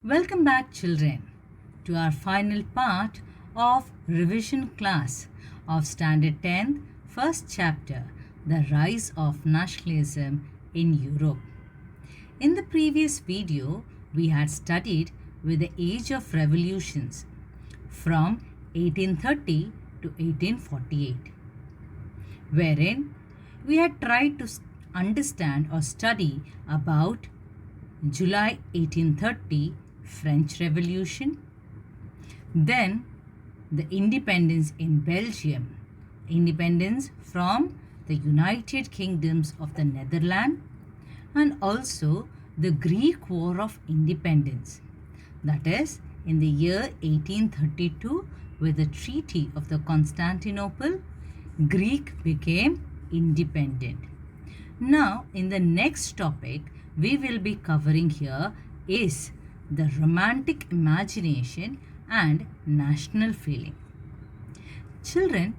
Welcome back, children, to our final part of revision class of Standard 10th, first chapter, The Rise of Nationalism in Europe. In the previous video, we had studied with the age of revolutions from 1830 to 1848, wherein we had tried to understand or study about July 1830 French Revolution, then the independence in Belgium, independence from the United Kingdoms of the Netherlands, and also the Greek War of Independence. That is, in the year 1832, with the Treaty of the Constantinople, Greek became independent. Now, in the next topic, we will be covering here is the romantic imagination and national feeling. Children,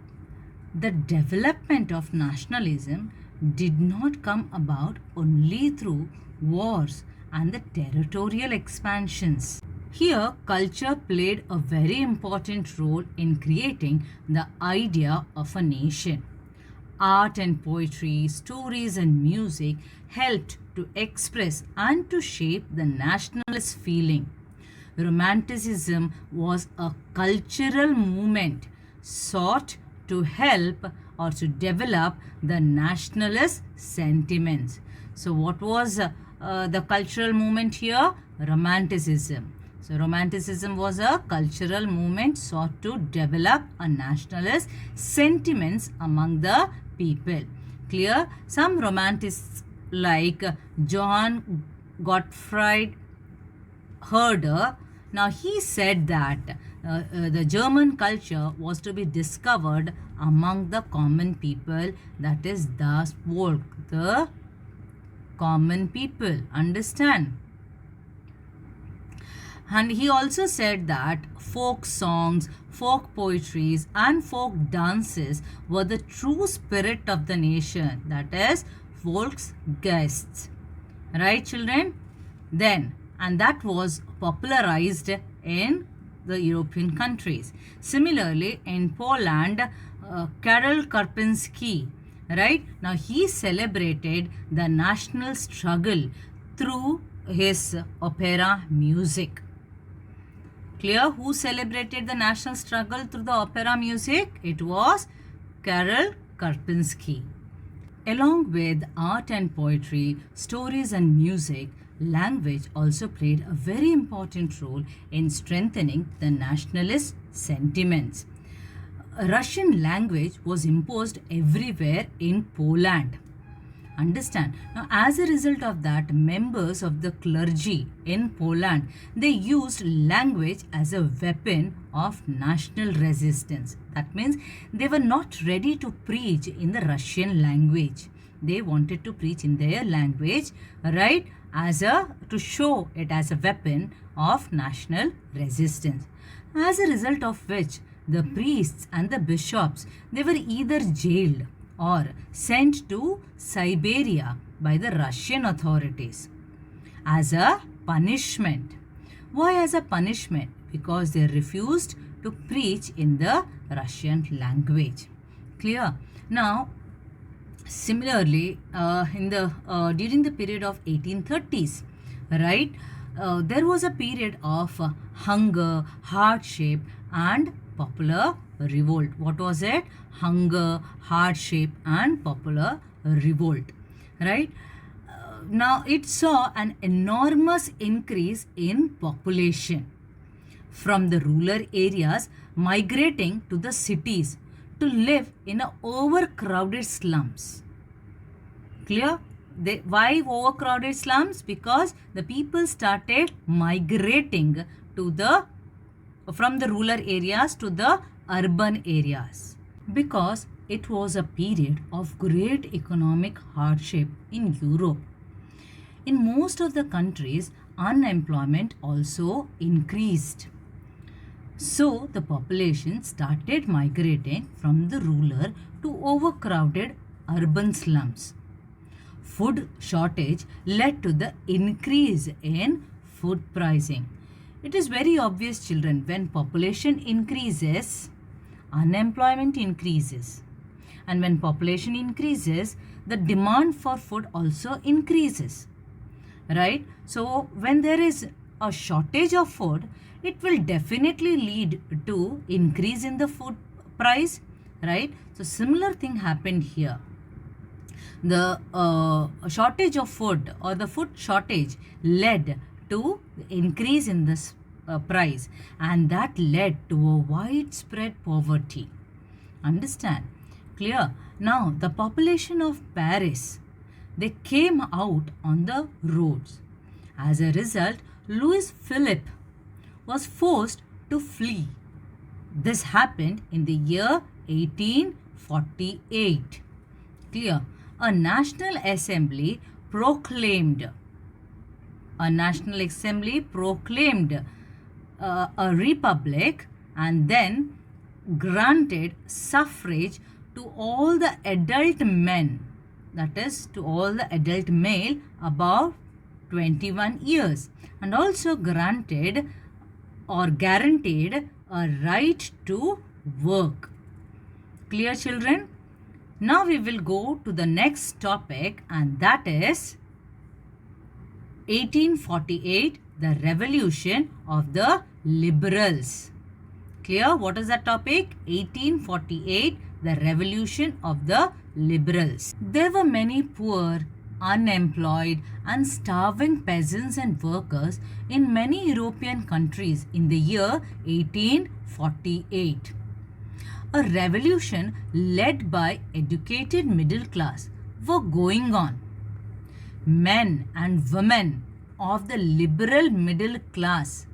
the development of nationalism did not come about only through wars and the territorial expansions. Here, culture played a very important role in creating the idea of a nation. Art and poetry, stories and music helped to express and to shape the nationalist feeling. Romanticism was a cultural movement sought to help or to develop the nationalist sentiments. So what was the cultural movement here? Romanticism. So Romanticism was a cultural movement sought to develop a nationalist sentiments among the people. Clear? Some romantics like Johann Gottfried Herder, now he said that the German culture was to be discovered among the common people, that is das Volk, the common people. Understand? And he also said that folk songs, folk poetries and folk dances were the true spirit of the nation, that is Volksgeist. Right, children? Then, and that was popularized in the European countries. Similarly, in Poland, Karol Karpinski, right? Now, he celebrated the national struggle through his opera music. Clear? Who celebrated the national struggle through the opera music? It was Karol Karpinski. Along with art and poetry, stories and music, language also played a very important role in strengthening the nationalist sentiments. Russian language was imposed everywhere in Poland. Understand? Now, as a result of that, members of the clergy in Poland, they used language as a weapon of national resistance. That means they were not ready to preach in the Russian language. They wanted to preach in their language, right, to show it as a weapon of national resistance. As a result of which, the priests and the bishops, they were either jailed or sent to Siberia by the Russian authorities as a punishment. Why as a punishment? Because they refused to preach in the Russian language. Clear? Now, similarly, during the period of 1830s, right, there was a period of hunger, hardship and popular revolt. What was it? Hunger, hardship and popular revolt, right? Now it saw an enormous increase in population from the rural areas migrating to the cities to live in overcrowded slums. Clear? Why overcrowded slums? Because the people started migrating from the rural areas to the urban areas, because it was a period of great economic hardship in Europe. In most of the countries, unemployment also increased. So the population started migrating from the rural to overcrowded urban slums. Food shortage led to the increase in food pricing. It is very obvious, children, when population increases, unemployment increases. And when population increases, the demand for food also increases. Right? So when there is a shortage of food, it will definitely lead to increase in the food price. Right? So similar thing happened here. The shortage of food or the food shortage led to increase in this price, and that led to a widespread poverty. Understand? Clear? Now the population of Paris, they came out on the roads. As a result, Louis Philippe was forced to flee. This happened in the year 1848. Clear? A national assembly proclaimed a republic, and then granted suffrage to all the adult men, that is to all the adult male above 21 years, and also granted or guaranteed a right to work. Clear, children? Now we will go to the next topic, and that is 1848, the revolution of the liberals. Clear? What is that topic? 1848, the revolution of the liberals. There were many poor, unemployed and starving peasants and workers in many European countries in the year 1848. A revolution led by educated middle class were going on. Men and women of the liberal middle class,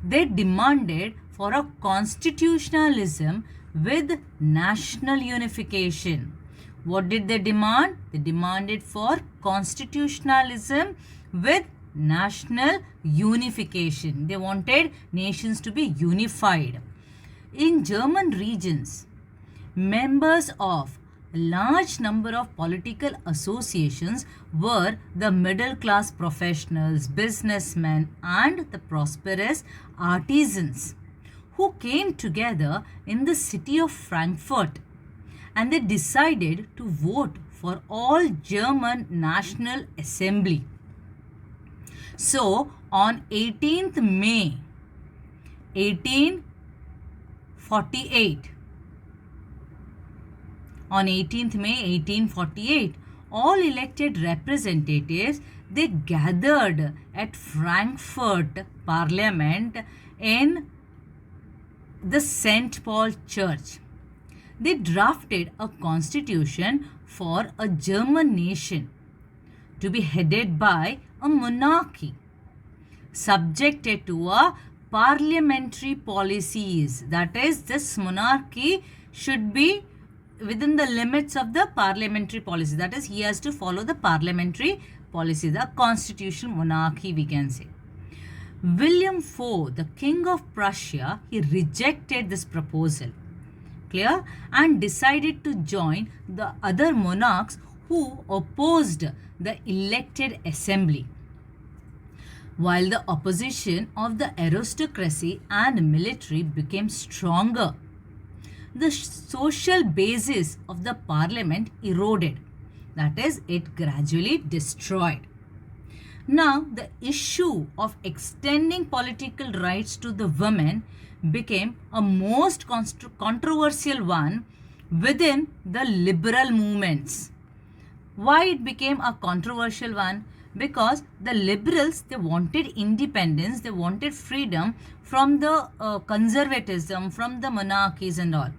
they demanded for a constitutionalism with national unification. What did they demand? They demanded for constitutionalism with national unification. They wanted nations to be unified. In German regions, members of a large number of political associations were the middle class professionals, businessmen and the prosperous artisans who came together in the city of Frankfurt, and they decided to vote for all German National Assembly. So on 18th May 1848, on 18th May 1848, all elected representatives, they gathered at Frankfurt Parliament in the St. Paul Church. They drafted a constitution for a German nation to be headed by a monarchy, subjected to a parliamentary policies. That is, this monarchy should be within the limits of the parliamentary policy. That is, he has to follow the parliamentary policy, the constitutional monarchy, we can say. William IV, the King of Prussia, he rejected this proposal. Clear? And decided to join the other monarchs who opposed the elected assembly. While the opposition of the aristocracy and military became stronger, the social basis of the parliament eroded. That is, it gradually destroyed. Now, the issue of extending political rights to the women became a most controversial one within the liberal movements. Why it became a controversial one? Because the liberals, they wanted independence, they wanted freedom from the conservatism, from the monarchies and all.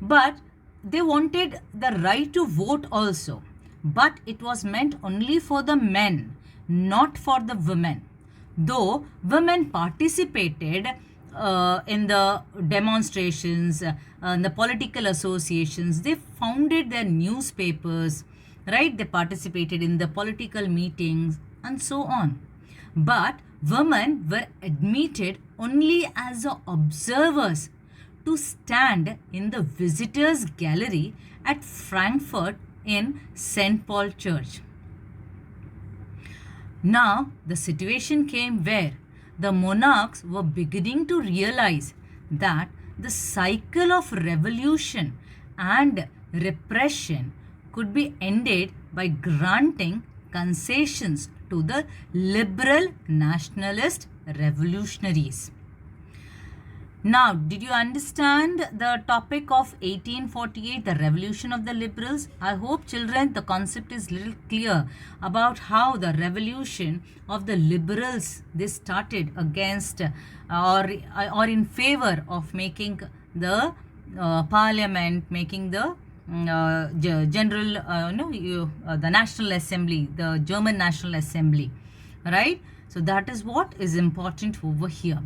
But they wanted the right to vote also. But it was meant only for the men, not for the women. Though women participated in the demonstrations, the political associations, they founded their newspapers, right? They participated in the political meetings and so on. But women were admitted only as observers to stand in the visitors' gallery at Frankfurt in St. Paul Church. Now, the situation came where the monarchs were beginning to realize that the cycle of revolution and repression could be ended by granting concessions to the liberal nationalist revolutionaries. Now, did you understand the topic of 1848, the revolution of the liberals? I hope, children, the concept is little clear about how the revolution of the liberals, they started against or in favor of making the parliament, making the general, the National Assembly, the German National Assembly, right? So that is what is important over here.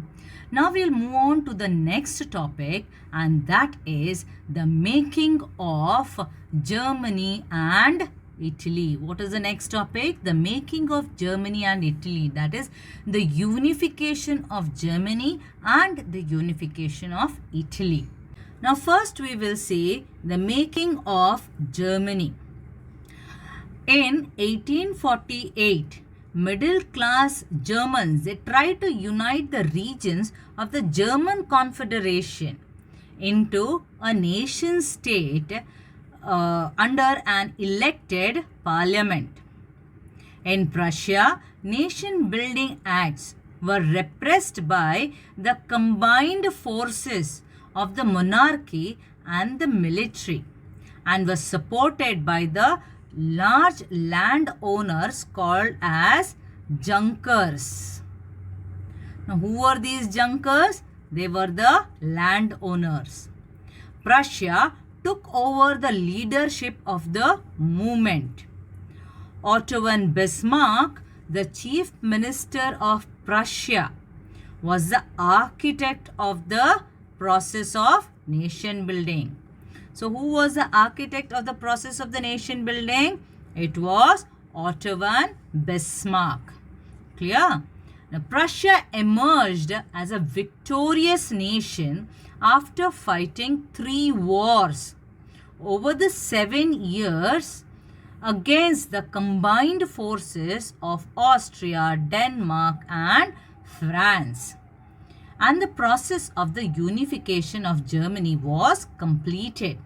Now we'll move on to the next topic, and that is the making of Germany and Italy. What is the next topic? The making of Germany and Italy. That is the unification of Germany and the unification of Italy. Now first we will see the making of Germany. In 1848, middle-class Germans, they tried to unite the regions of the German Confederation into a nation-state under an elected parliament. In Prussia, nation-building acts were repressed by the combined forces of the monarchy and the military and was supported by the large landowners called as Junkers. Now, who were these Junkers? They were the landowners. Prussia took over the leadership of the movement. Otto von Bismarck, the chief minister of Prussia, was the architect of the process of nation building. So who was the architect of the process of the nation building? It was Otto von Bismarck. Clear? Now, Prussia emerged as a victorious nation after fighting 3 wars over the 7 years against the combined forces of Austria, Denmark and France. And the process of the unification of Germany was completed.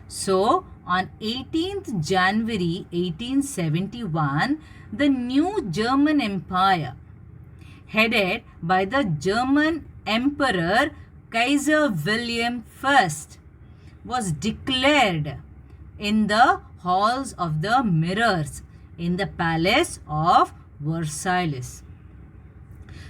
So, on 18th January 1871, the new German Empire, headed by the German Emperor Kaiser William I, was declared in the halls of the mirrors in the Palace of Versailles.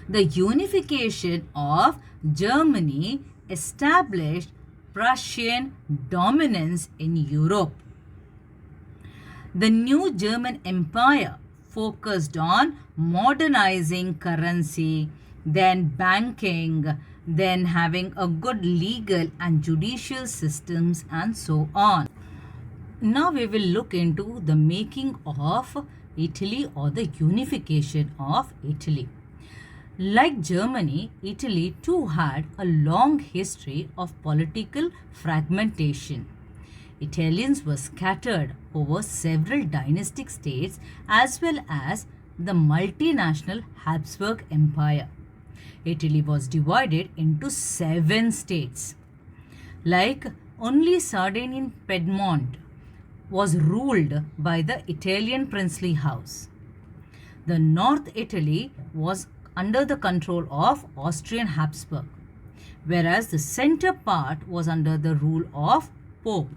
The unification of Germany established Prussian dominance in Europe. The new German Empire focused on modernizing currency, then banking, then having a good legal and judicial systems and so on. Now we will look into the making of Italy or the unification of Italy. Like Germany, Italy too had a long history of political fragmentation. Italians were scattered over several dynastic states as well as the multinational Habsburg Empire. Italy was divided into 7 states. Like only Sardinian Piedmont was ruled by the Italian princely house. The North Italy was under the control of Austrian Habsburg, whereas the center part was under the rule of Pope,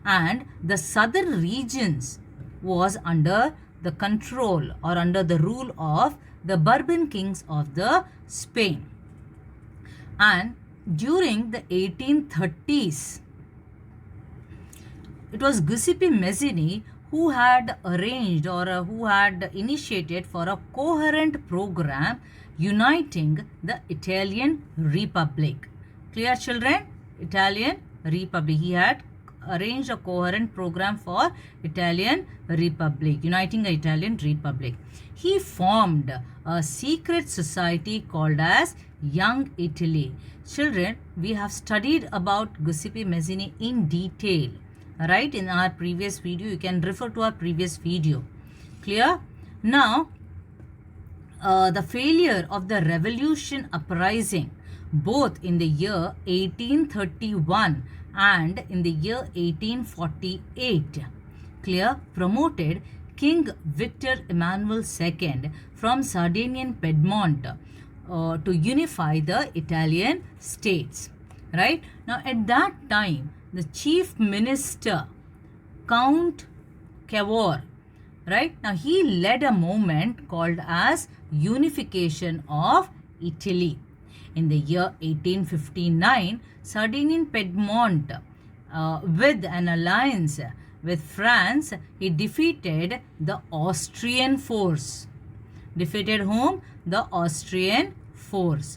and the southern regions was under the control or under the rule of the Bourbon kings of the Spain. And during the 1830s, it was Giuseppe Mazzini who had arranged or who had initiated for a coherent program uniting the Italian Republic. Clear, children? Italian Republic. He had arranged a coherent program for Italian Republic, uniting the Italian Republic. He formed a secret society called as Young Italy. Children, we have studied about Giuseppe Mazzini in detail. Right, in our previous video. You can refer to our previous video. Clear? Now, the failure of the revolution uprising both in the year 1831 and in the year 1848 clear promoted King Victor Emmanuel II from Sardinian Piedmont to unify the Italian states. Right? Now, at that time, the chief minister, Count Cavour, right? Now, he led a movement called as Unification of Italy. In the year 1859, Sardinian Piedmont, with an alliance with France, he defeated the Austrian force. Defeated whom? The Austrian force.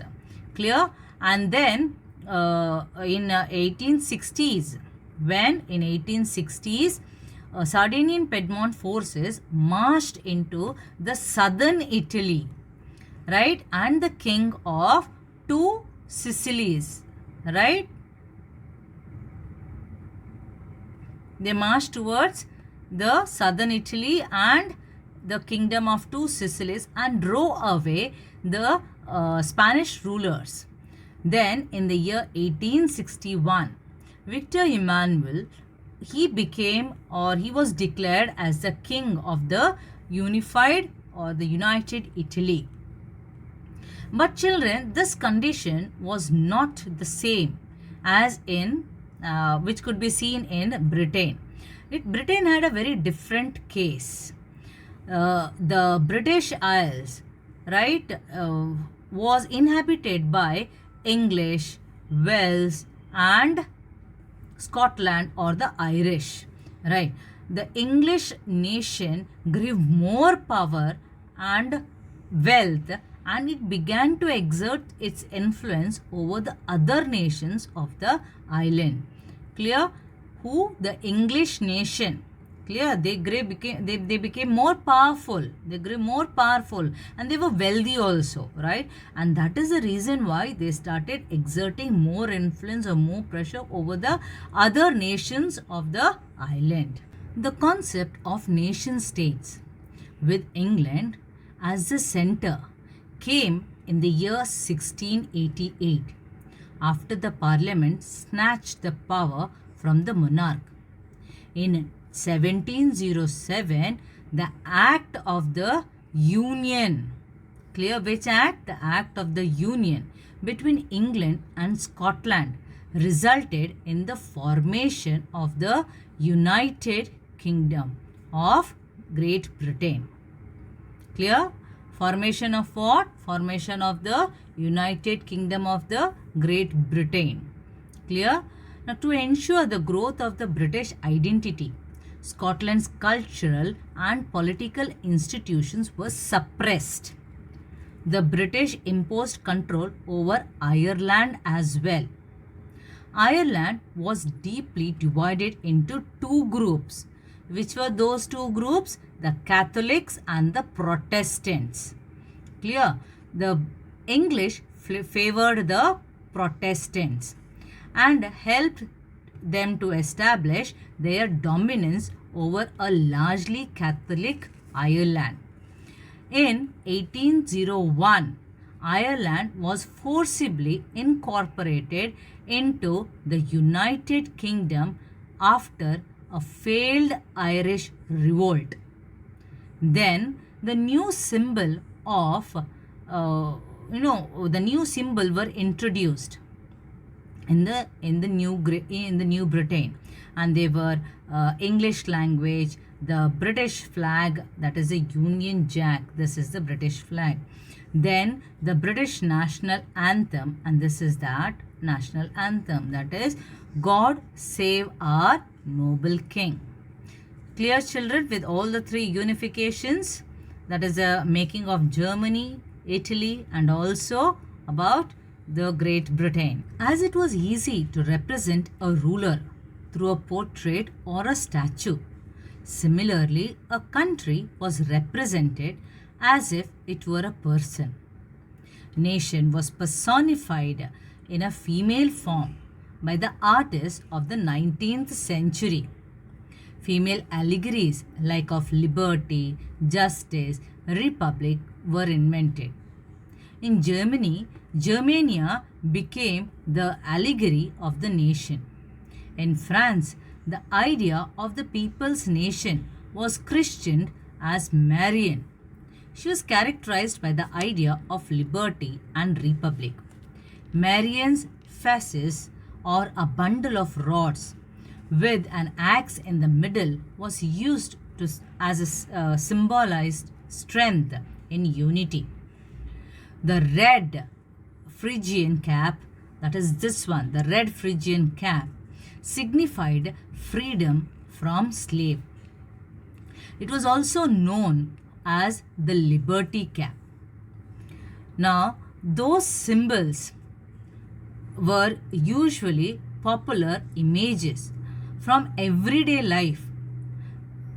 Clear? And then in 1860s, when in 1860s, Sardinian Piedmont forces marched into the southern Italy, right? And the king of two Sicilies, right? They marched towards the southern Italy and the kingdom of two Sicilies and drove away the Spanish rulers. Then in the year 1861, Victor Emmanuel, he was declared as the king of the unified or the united Italy. But children, this condition was not the same as in which could be seen in Britain. Britain had a very different case. The British Isles, right, was inhabited by English, Wales and Scotland or the Irish, right? The English nation grew more power and wealth, and it began to exert its influence over the other nations of the island. Clear? Who? The English nation. Clear? They became more powerful. They grew more powerful and they were wealthy also, right? And that is the reason why they started exerting more influence or more pressure over the other nations of the island. The concept of nation states with England as the center came in the year 1688 after the parliament snatched the power from the monarch. In 1707, the Act of the Union, clear which act? The Act of the Union between England and Scotland resulted in the formation of the United Kingdom of Great Britain. Clear? Formation of what? Formation of the United Kingdom of the Great Britain. Clear? Now, to ensure the growth of the British identity, Scotland's cultural and political institutions were suppressed. The British imposed control over Ireland as well. Ireland was deeply divided into two groups. Which were those two groups? The Catholics and the Protestants. Clear? The English favored the Protestants and helped them to establish their dominance over a largely Catholic Ireland. In 1801, Ireland was forcibly incorporated into the United Kingdom after a failed Irish revolt. Then the new symbol of the new symbol were introduced in the New Britain, and they were English language, the British flag, that is a Union Jack, this is the British flag, then the British national anthem, and this is that national anthem, that is God Save Our Noble King. Clear, children, with all the three unifications, that is the making of Germany, Italy and also about the Great Britain. As it was easy to represent a ruler through a portrait or a statue, similarly a country was represented as if it were a person. Nation was personified in a female form by the artists of the 19th century. Female allegories like of liberty, justice, republic were invented. In Germany, Germania became the allegory of the nation. In France, the idea of the people's nation was christened as Marian. She was characterized by the idea of liberty and republic. Marian's fasces, or a bundle of rods with an axe in the middle, was used as a symbolized strength in unity. The red Phrygian cap, that is this one, the red Phrygian cap, signified freedom from slave. It was also known as the liberty cap. Now, those symbols were usually popular images from everyday life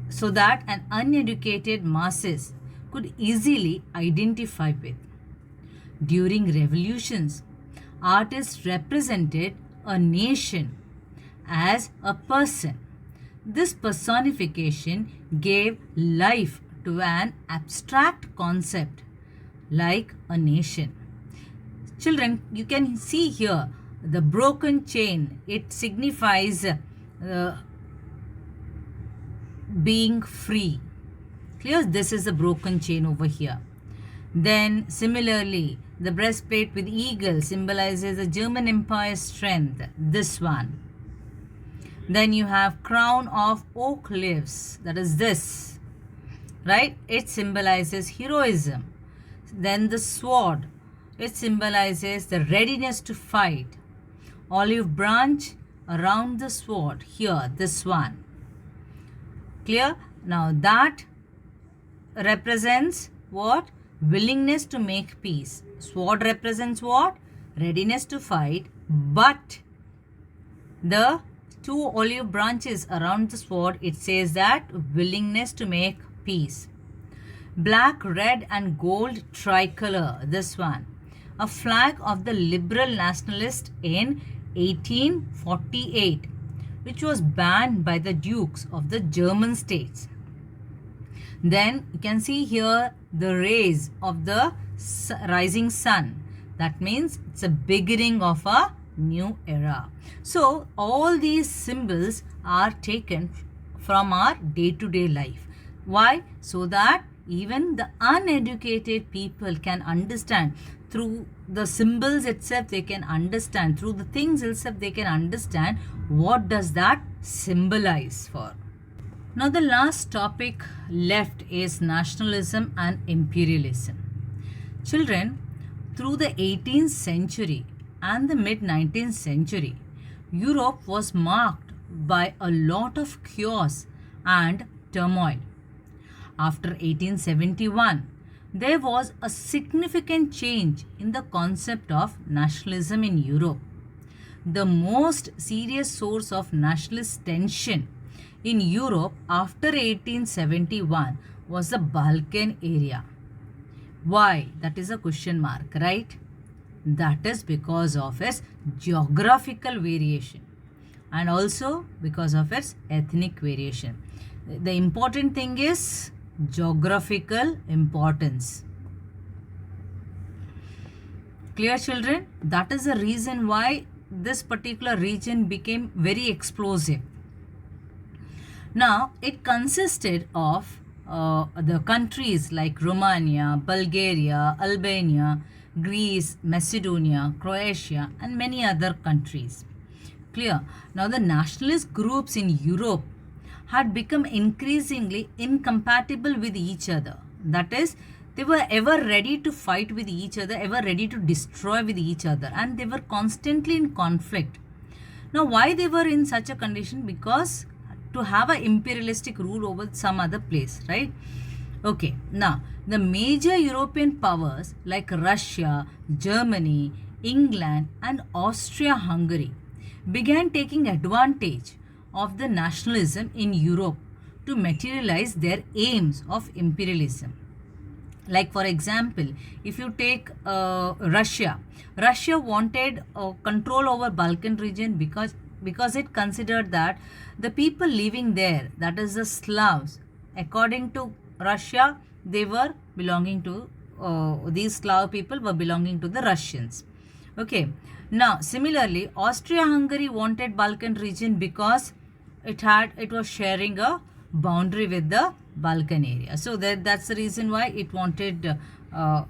so that an uneducated masses could easily identify with. During revolutions, artists represented a nation as a person. This personification gave life to an abstract concept like a nation. Children, you can see here the broken chain. It signifies being free. Clear? This is a broken chain over here. Then similarly, the breastplate with eagle symbolizes the German Empire's strength. This one. Then you have crown of oak leaves. That is this. Right? It symbolizes heroism. Then the sword. It symbolizes the readiness to fight. Olive branch around the sword. Here, this one. Clear? Now that represents what? Willingness to make peace. Sword represents what? Readiness to fight. But the two olive branches around the sword, it says that willingness to make peace. Black, red and gold tricolor. This one. A flag of the liberal nationalist in 1848, which was banned by the dukes of the German states. Then you can see here the rays of the rising sun. That means it's a beginning of a new era. So all these symbols are taken from our day-to-day life. Why? So that even the uneducated people can understand through the symbols itself. They can understand through the things itself. They can understand what does that symbolize for. Now the last topic left is nationalism and imperialism. Children, through the 18th century and the mid-19th century, Europe was marked by a lot of chaos and turmoil. After 1871, there was a significant change in the concept of nationalism in Europe. The most serious source of nationalist tension in Europe after 1871 was the Balkan area. Why? That is a question mark, right? That is because of its geographical variation and also because of its ethnic variation. The important thing is geographical importance. Clear, children? That is the reason why this particular region became very explosive. Now, it consisted of the countries like Romania, Bulgaria, Albania, Greece, Macedonia, Croatia and many other countries. Clear? Now, the nationalist groups in Europe had become increasingly incompatible with each other. That is, they were ever ready to fight with each other, ever ready to destroy with each other, and they were constantly in conflict. Now, why they were in such a condition? Because to have an imperialistic rule over some other place, right? Okay, now the major European powers like Russia, Germany, England and Austria-Hungary began taking advantage of the nationalism in Europe to materialize their aims of imperialism. Like for example, if you take Russia wanted control over Balkan region because because it considered that the people living there, that is the Slavs, according to Russia, they were belonging to, these Slav people were belonging to the Russians. Okay. Now, similarly, Austria-Hungary wanted Balkan region because it was sharing a boundary with the Balkan area. So that's the reason why it wanted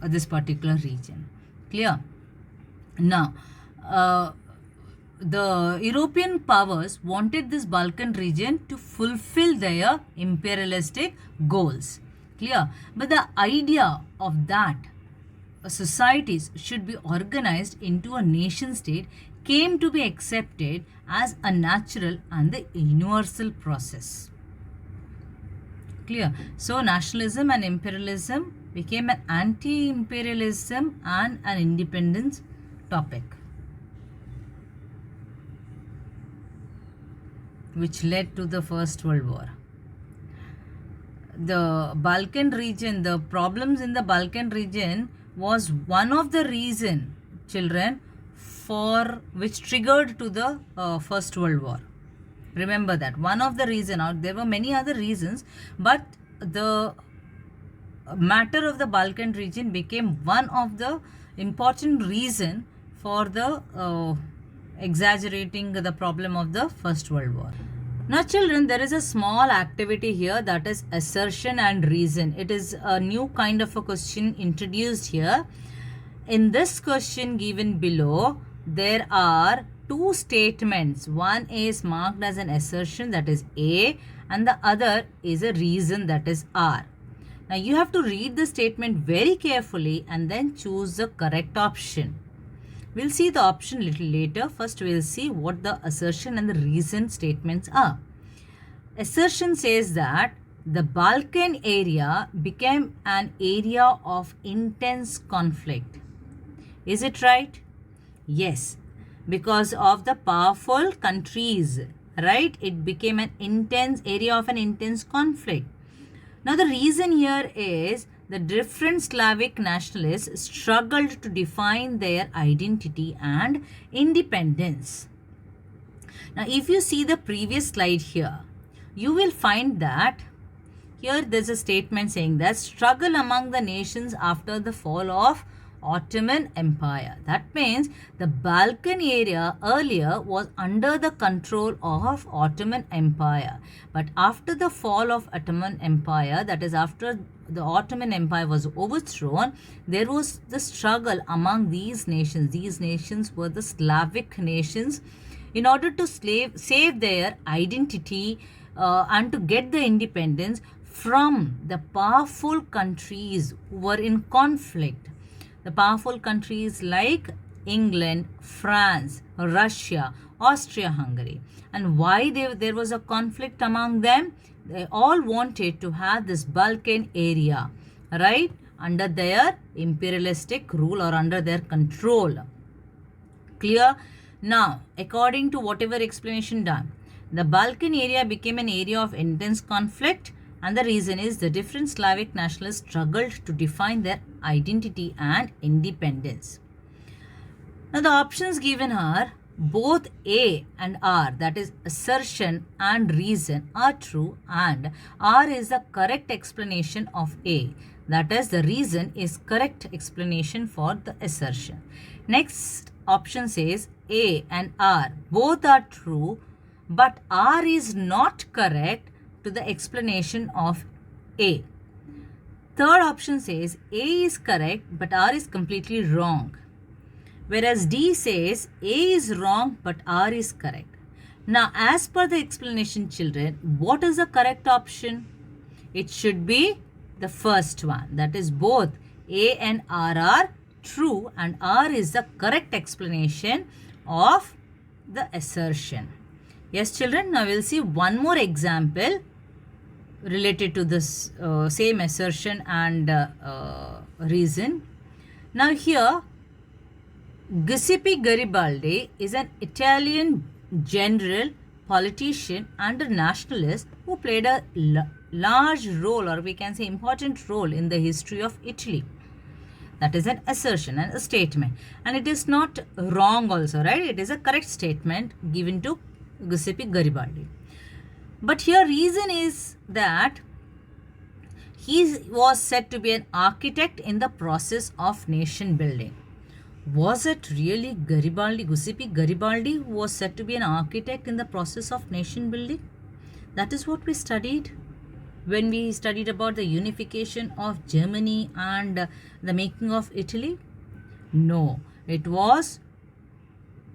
this particular region. Clear? Now, the European powers wanted this Balkan region to fulfill their imperialistic goals. Clear? But the idea of that societies should be organized into a nation state came to be accepted as a natural and the universal process. Clear? So nationalism and imperialism became an anti-imperialism and an independence topic, which led to the First World War. The Balkan region, the problems in the Balkan region was one of the reason, children, for which triggered to the First World War. Remember that. One of the reason, or there were many other reasons, but the matter of the Balkan region became one of the important reason for the exaggerating the problem of the First World War. Now children, there is a small activity here, that is assertion and reason. It is a new kind of a question introduced here. In this question given below, there are two statements. One is marked as an assertion, that is A, and the other is a reason, that is R. Now you have to read the statement very carefully and then choose the correct option. We'll see the option a little later. First, we'll see what the assertion and the reason statements are. Assertion says that the Balkan area became an area of intense conflict. Is it right? Yes. Because of the powerful countries, right? It became an intense area of an intense conflict. Now, the reason here is the different Slavic nationalists struggled to define their identity and independence. Now, if you see the previous slide here, you will find that here there's a statement saying that struggle among the nations after the fall of Ottoman Empire. That means the Balkan area earlier was under the control of Ottoman Empire. But after the fall of Ottoman Empire, that is after the Ottoman Empire was overthrown, there was the struggle among these nations. These nations were the Slavic nations in order to save their identity and to get the independence from the powerful countries who were in conflict. The powerful countries like England, France, Russia, Austria-Hungary. And why there was a conflict among them? They all wanted to have this Balkan area, right, under their imperialistic rule or under their control. Clear? Now, according to whatever explanation done, the Balkan area became an area of intense conflict, and the reason is the different Slavic nationalists struggled to define their identity and independence. Now, the options given are both A and R, that is assertion and reason, are true, and R is the correct explanation of A. That is, the reason is correct explanation for the assertion. Next option says A and R both are true, but R is not correct to the explanation of A. Third option says A is correct, but R is completely wrong. Whereas D says A is wrong, but R is correct. Now, as per the explanation, children, what is the correct option? It should be the first one. That is, both A and R are true, and R is the correct explanation of the assertion. Yes, children, now we'll see one more example related to this same assertion and reason. Now here, Giuseppe Garibaldi is an Italian general, politician and a nationalist who played a large role, or we can say important role, in the history of Italy. That is an assertion and a statement, and it is not wrong also, right? It is a correct statement given to Giuseppe Garibaldi. But here reason is that he was said to be an architect in the process of nation building. Was it really Garibaldi, Giuseppe Garibaldi, who was said to be an architect in the process of nation building? That is what we studied when we studied about the unification of Germany and the making of Italy. No, it was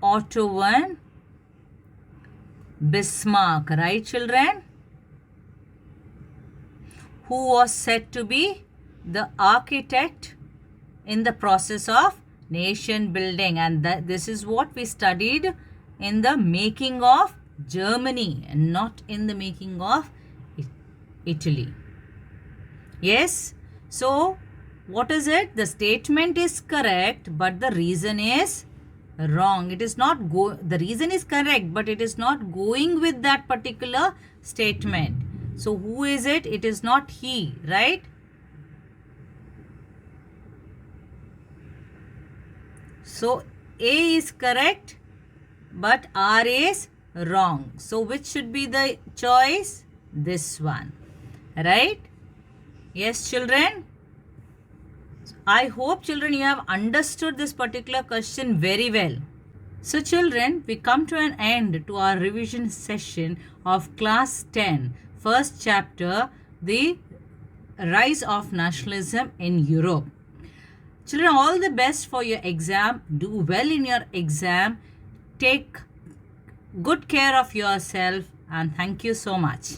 Otto von Bismarck, right children? Who was said to be the architect in the process of nation building, and this is what we studied in the making of Germany and not in the making of Italy. Yes, so what is it? The statement is correct, but the reason is wrong. It is not the reason is correct, but it is not going with that particular statement. So who is it? It is not he, right? So A is correct, but R is wrong. So which should be the choice? This one, right? Yes, children? I hope, children, you have understood this particular question very well. So, children, we come to an end to our revision session of class 10, first chapter, the rise of nationalism in Europe. Children, all the best for your exam. Do well in your exam. Take good care of yourself, and thank you so much.